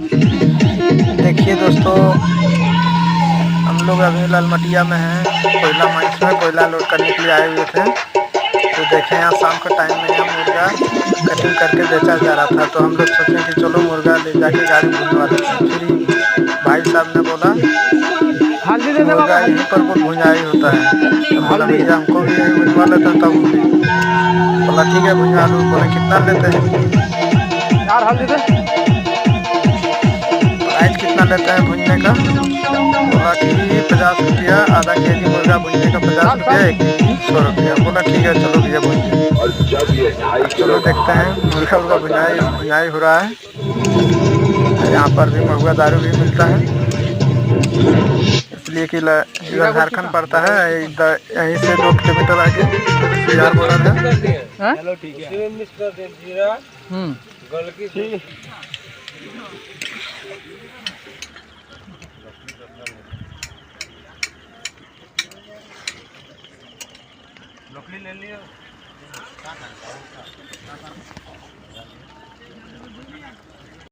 देखिए दोस्तों, हम लोग अभी लालमटिया में हैं, कोयला माइंस में कोयला लोड करने के लिए आए हुए थे। तो देखें यहाँ शाम का टाइम में यहाँ मुर्गा कटिंग करके बेचा जा रहा था। तो हम लोग सोचे कि चलो मुर्गा ले जाके गाड़ी में भुजवा लेते हैं। फिर ही भाई साहब ने बोला हल्दी कि दे दे बाबा, मुर्गा हल्दी यहीं पर कुछ भुंजाई होता है। तो बोला हल्दी। भैया हमको भी यहीं भुजवा लेते हैं। तब हम भी बोला ठीक है भुजवा लो। बोले कितना लेते हैं, यार हल्दी दे। प्राइस कितना लेते हैं भुजने का। बोला कि 50 रुपया, आधा केजी मुर्गा भुजने का 50 रुपया, 1 केजी 100 रुपया। बोला ठीक है चलो भैया भुजिए। चलो देखते हैं मुर्गा उर्गा भुजाई भुजाई हो रहा है। यहाँ पर भी महुआ दारू भी मिलता है, इसलिए कि इधर झारखंड पड़ता है। यहीं से 2 किलोमीटर आगे बिहार बॉर्डर है। चलो ठीक है। मिक्स कर दे जीरा, गलकी ठीक। लकड़ी ले लियो।